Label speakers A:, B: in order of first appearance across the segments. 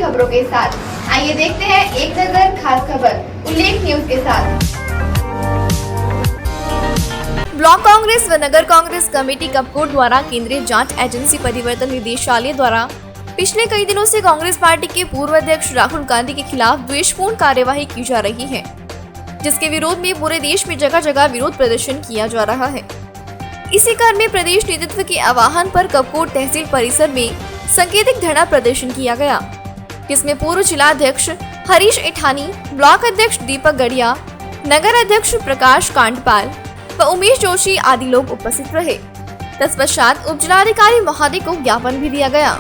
A: खबरों के साथ। आइए देखते हैं एक नजर खास खबर उल्लेख न्यूज के साथ। ब्लॉक कांग्रेस व नगर कांग्रेस कमेटी कपकोट द्वारा केंद्रीय जांच एजेंसी परिवर्तन निदेशालय द्वारा पिछले कई दिनों से कांग्रेस पार्टी के पूर्व अध्यक्ष राहुल गांधी के खिलाफ द्वेषपूर्ण कार्यवाही की जा रही है, जिसके विरोध में पूरे देश में जगह जगह विरोध प्रदर्शन किया जा रहा है। इसी क्रम में प्रदेश नेतृत्व के आह्वान पर कपकोट तहसील परिसर में सांकेतिक धरना प्रदर्शन किया गया, जिसमें पूर्व जिलाध्यक्ष हरीश इठानी, ब्लॉक अध्यक्ष दीपक गढ़िया, नगर अध्यक्ष प्रकाश कांडपाल व उमेश जोशी आदि लोग उपस्थित रहे। तत्पश्चात उप जिलाधिकारी महोदय को ज्ञापन भी दिया गया।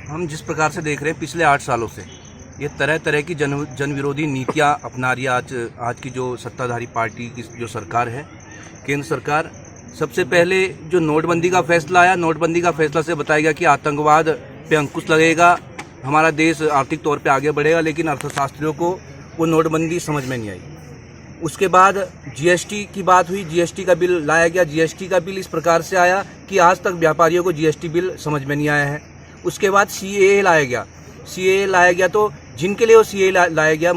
B: हम जिस प्रकार से देख रहे हैं पिछले 8 सालों से ये तरह तरह की जन विरोधी नीतियां अपना रही है आज की जो सत्ताधारी पार्टी की जो सरकार है, केंद्र सरकार। सबसे पहले जो नोटबंदी का फैसला आया, नोटबंदी का फैसला से बताया गया कि आतंकवाद पे अंकुश लगेगा, हमारा देश आर्थिक तौर पे आगे बढ़ेगा, लेकिन अर्थशास्त्रियों को वो नोटबंदी समझ में नहीं आई। उसके बाद जीएसटी की बात हुई, जीएसटी का बिल लाया गया। जीएसटी का बिल इस प्रकार से आया कि आज तक व्यापारियों को जीएसटी बिल समझ में नहीं आया है। उसके बाद सीएए लाया गया। सीएए लाया गया तो जिनके लिए वो सीएए लाया गया,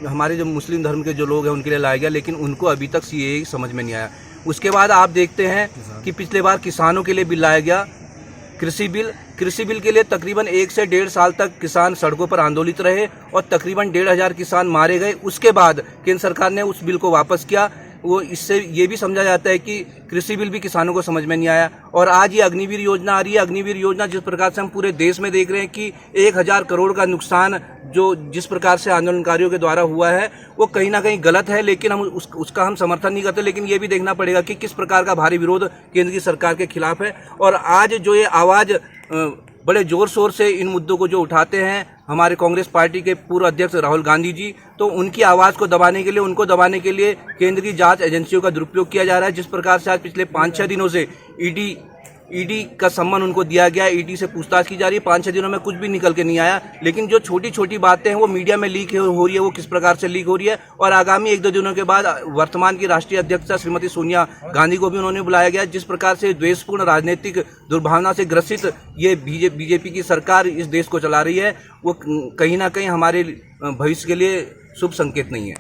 B: हमारे जो मुस्लिम धर्म के जो लोग हैं उनके लिए लाया गया, लेकिन उनको अभी तक सीएए समझ में नहीं आया। उसके बाद आप देखते हैं कि पिछले बार किसानों के लिए बिल लाया गया, कृषि बिल। कृषि बिल के लिए तकरीबन 1 से 1.5 साल तक किसान सड़कों पर आंदोलित रहे और तकरीबन 1,500 किसान मारे गए। उसके बाद केंद्र सरकार ने उस बिल को वापस किया। वो इससे ये भी समझा जाता है कि कृषि बिल भी किसानों को समझ में नहीं आया। और आज ये अग्निवीर योजना आ रही है। अग्निवीर योजना जिस प्रकार से हम पूरे देश में देख रहे हैं कि 1,000 करोड़ का नुकसान जो जिस प्रकार से आंदोलनकारियों के द्वारा हुआ है वो कहीं ना कहीं गलत है, लेकिन हम उसका हम समर्थन नहीं करते। लेकिन ये भी देखना पड़ेगा कि किस प्रकार का भारी विरोध केंद्र की सरकार के खिलाफ है। और आज जो ये आवाज़ बड़े जोर शोर से इन मुद्दों को जो उठाते हैं हमारे कांग्रेस पार्टी के पूर्व अध्यक्ष राहुल गांधी जी, तो उनकी आवाज़ को दबाने के लिए, उनको दबाने के लिए केंद्र की जांच एजेंसियों का दुरुपयोग किया जा रहा है। जिस प्रकार से आज पिछले 5-6 दिनों से ईडी का सम्मान उनको दिया गया, ईडी से पूछताछ की जा रही है। 5-6 दिनों में कुछ भी निकल के नहीं आया, लेकिन जो छोटी छोटी बातें हैं वो मीडिया में लीक हो रही है। वो किस प्रकार से लीक हो रही है और आगामी 1-2 दिनों के बाद वर्तमान की राष्ट्रीय अध्यक्षा श्रीमती सोनिया गांधी को भी उन्होंने बुलाया गया। जिस प्रकार से द्वेषपूर्ण राजनीतिक दुर्भावना से ग्रसित ये बीजेपी की सरकार इस देश को चला रही है, वो कहीं ना कहीं हमारे भविष्य के लिए शुभ संकेत नहीं है।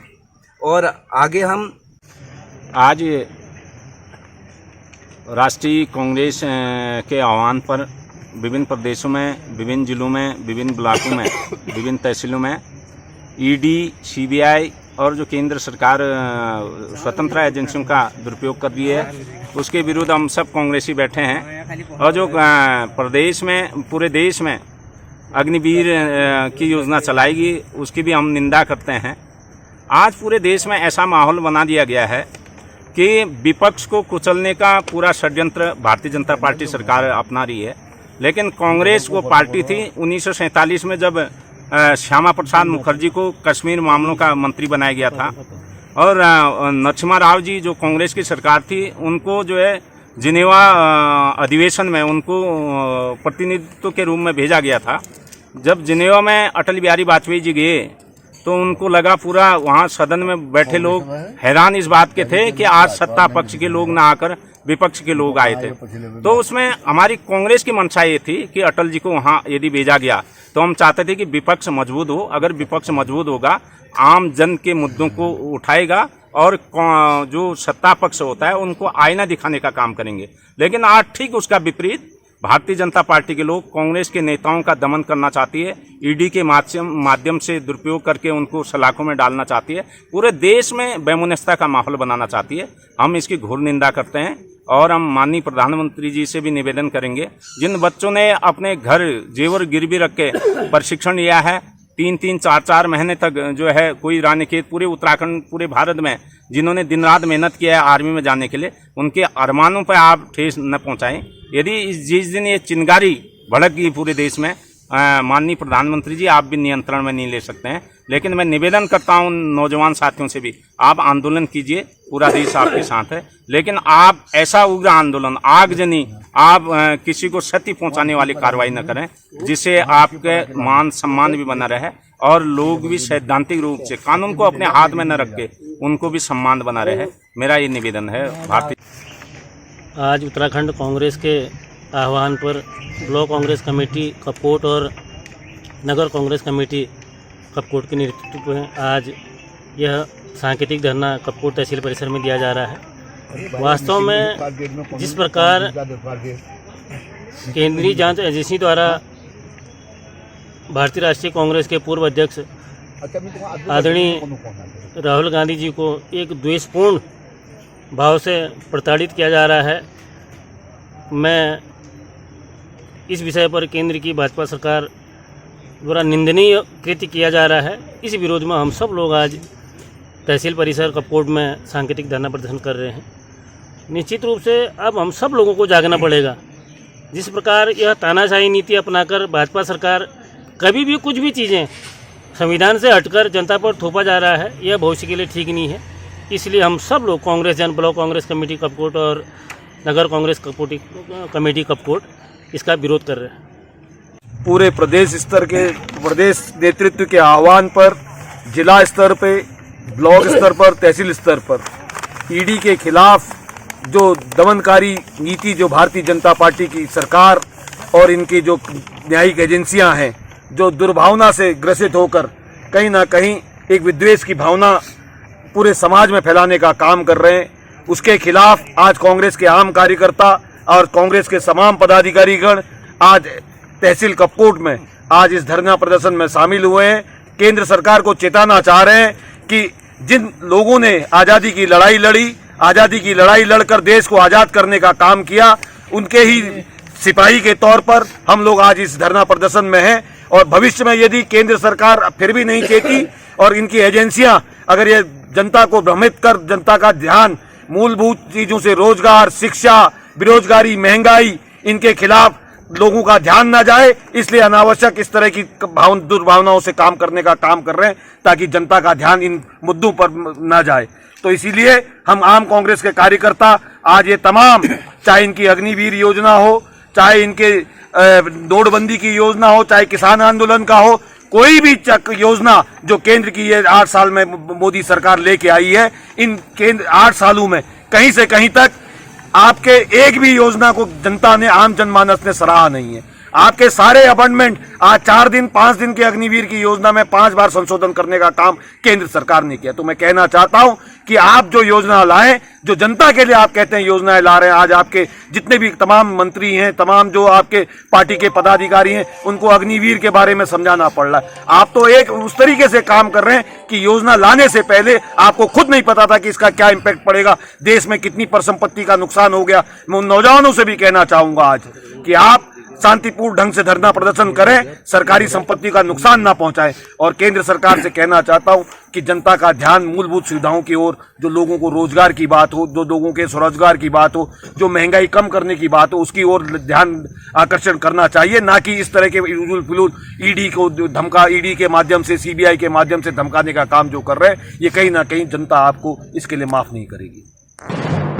B: और आगे हम
C: आज राष्ट्रीय कांग्रेस के आह्वान पर विभिन्न प्रदेशों में, विभिन्न जिलों में, विभिन्न ब्लॉकों में, विभिन्न तहसीलों में ईडी, सीबीआई और जो केंद्र सरकार स्वतंत्र एजेंसियों का दुरुपयोग कर रही है, उसके विरुद्ध हम सब कांग्रेसी बैठे हैं। और जो प्रदेश में, पूरे देश में अग्निवीर की योजना चलाएगी, उसकी भी हम निंदा करते हैं। आज पूरे देश में ऐसा माहौल बना दिया गया है कि विपक्ष को कुचलने का पूरा षड्यंत्र भारतीय जनता पार्टी सरकार अपना रही है। लेकिन कांग्रेस वो पार्टी थी 1947 में जब श्यामा प्रसाद मुखर्जी को कश्मीर मामलों का मंत्री बनाया गया था, और नरसिम्हा राव जी जो कांग्रेस की सरकार थी, उनको जो है जिनेवा अधिवेशन में उनको प्रतिनिधित्व के रूप में भेजा गया था। जब जिनेवा में अटल बिहारी वाजपेयी जी गए तो उनको लगा, पूरा वहाँ सदन में बैठे लोग हैरान इस बात के थे कि आज सत्ता पक्ष के लोग ना आकर विपक्ष के लोग आए थे। तो उसमें हमारी कांग्रेस की मंशा ये थी कि अटल जी को वहाँ यदि भेजा गया तो हम चाहते थे कि विपक्ष मजबूत हो। अगर विपक्ष मजबूत होगा, आम जन के मुद्दों को उठाएगा और जो सत्ता पक्ष होता है उनको आईना दिखाने का काम करेंगे। लेकिन आज ठीक उसका विपरीत भारतीय जनता पार्टी के लोग कांग्रेस के नेताओं का दमन करना चाहती है, ईडी के माध्यम से दुरुपयोग करके उनको सलाखों में डालना चाहती है, पूरे देश में बेमुनस्ता का माहौल बनाना चाहती है। हम इसकी घोर निंदा करते हैं और हम माननीय प्रधानमंत्री जी से भी निवेदन करेंगे, जिन बच्चों ने अपने घर जेवर गिरवी रख के प्रशिक्षण लिया है, 3-3, 4-4 महीने तक जो है कोई रानीखेत, पूरे उत्तराखंड, पूरे भारत में जिन्होंने दिन रात मेहनत किया है आर्मी में जाने के लिए, उनके अरमानों पर आप ठेस न पहुंचाएं। यदि जिस दिन ये चिंगारी भड़क गई पूरे देश में, माननीय प्रधानमंत्री जी आप भी नियंत्रण में नहीं ले सकते हैं। लेकिन मैं निवेदन करता हूं नौजवान साथियों से भी, आप आंदोलन कीजिए, पूरा देश आपके साथ है। लेकिन आप ऐसा उग्र आंदोलन, आगजनी, आप किसी को क्षति पहुंचाने वाली कार्रवाई न करें, जिससे आपके मान सम्मान भी बना रहे और लोग भी सैद्धांतिक रूप से कानून को अपने हाथ में न रख के उनको भी सम्मान बना रहे। मेरा ये निवेदन है। भारतीय
D: आज उत्तराखंड कांग्रेस के आह्वान पर ब्लॉक कांग्रेस कमेटी कपकोट और नगर कांग्रेस कमेटी कपकोट के नेतृत्व में आज यह सांकेतिक धरना कपकोट तहसील परिसर में दिया जा रहा है। वास्तव में जिस प्रकार केंद्रीय जांच एजेंसी द्वारा भारतीय राष्ट्रीय कांग्रेस के पूर्व अध्यक्ष आदरणीय राहुल गांधी जी को एक द्वेषपूर्ण भाव से प्रताड़ित किया जा रहा है, मैं इस विषय पर केंद्र की भाजपा सरकार द्वारा निंदनीय कृत्य किया जा रहा है। इस विरोध में हम सब लोग आज तहसील परिसर कपकोट में सांकेतिक धरना प्रदर्शन कर रहे हैं। निश्चित रूप से अब हम सब लोगों को जागना पड़ेगा। जिस प्रकार यह तानाशाही नीति अपनाकर भाजपा सरकार कभी भी कुछ भी चीज़ें संविधान से हटकर जनता पर थोपा जा रहा है, यह भविष्य के लिए ठीक नहीं है। इसलिए हम सब लोग कांग्रेस जन ब्लॉक कांग्रेस कमेटी कपकोट और नगर कांग्रेस कमेटी कपकोट इसका विरोध कर रहे हैं।
E: पूरे प्रदेश स्तर के प्रदेश नेतृत्व के आह्वान पर जिला स्तर पे, ब्लॉक स्तर पर, तहसील स्तर पर ईडी के खिलाफ जो दमनकारी नीति जो भारतीय जनता पार्टी की सरकार और इनकी जो न्यायिक एजेंसियां हैं, जो दुर्भावना से ग्रसित होकर कहीं ना कहीं एक विद्वेष की भावना पूरे समाज में फैलाने का काम कर रहे हैं, उसके खिलाफ आज कांग्रेस के आम कार्यकर्ता और कांग्रेस के तमाम पदाधिकारीगण आज तहसील कपकोट में आज इस धरना प्रदर्शन में शामिल हुए हैं। केंद्र सरकार को चेताना चाह रहे हैं कि जिन लोगों ने आज़ादी की लड़ाई लड़ी, आज़ादी की लड़ाई लड़कर देश को आज़ाद करने का काम किया, उनके ही सिपाही के तौर पर हम लोग आज इस धरना प्रदर्शन में हैं। और भविष्य में यदि केंद्र सरकार फिर भी नहीं चेती और इनकी एजेंसियां अगर ये जनता को भ्रमित कर जनता का ध्यान मूलभूत चीजों से रोजगार, शिक्षा, बेरोजगारी, महंगाई, इनके खिलाफ लोगों का ध्यान ना जाए, इसलिए अनावश्यक इस तरह की दुर्भावनाओं से काम करने का काम कर रहे हैं ताकि जनता का ध्यान इन मुद्दों पर ना जाए। तो इसीलिए हम आम कांग्रेस के कार्यकर्ता आज ये तमाम, चाहे इनकी अग्निवीर योजना हो, चाहे इनके नोटबंदी की योजना हो, चाहे किसान आंदोलन का हो, कोई भी योजना जो केंद्र की ये 8 साल में मोदी सरकार लेके आई है, इन केंद्र 8 सालों में कहीं से कहीं तक आपके एक भी योजना को जनता ने, आम जनमानस ने सराहा नहीं है। आपके सारे अपॉइंटमेंट आज 4 दिन 5 दिन के अग्निवीर की योजना में 5 बार संशोधन करने का काम केंद्र सरकार ने किया। तो मैं कहना चाहता हूं कि आप जो योजना लाएं, जो जनता के लिए आप कहते हैं योजनाएं ला रहे हैं, आज आपके जितने भी तमाम मंत्री हैं, तमाम जो आपके पार्टी के पदाधिकारी हैं, उनको अग्निवीर के बारे में समझाना पड़ रहा है। आप तो एक उस तरीके से काम कर रहे हैं कि योजना लाने से पहले आपको खुद नहीं पता था कि इसका क्या इम्पैक्ट पड़ेगा, देश में कितनी परिसंपत्ति का नुकसान हो गया। मैं उन नौजवानों से भी कहना चाहूंगा आज कि आप शांतिपूर्ण ढंग से धरना प्रदर्शन करें, सरकारी संपत्ति का नुकसान ना पहुंचाएं। और केंद्र सरकार से कहना चाहता हूं कि जनता का ध्यान मूलभूत सुविधाओं की ओर, जो लोगों को रोजगार की बात हो, जो लोगों के स्वरोजगार की बात हो, जो महंगाई कम करने की बात हो, उसकी ओर ध्यान आकर्षण करना चाहिए, ना कि इस तरह के उलूल फुलूल ईडी को धमका, ईडी के माध्यम से, सीबीआई के माध्यम से धमकाने का काम जो कर रहे हैं, ये कहीं ना कहीं जनता आपको इसके लिए माफ नहीं करेगी।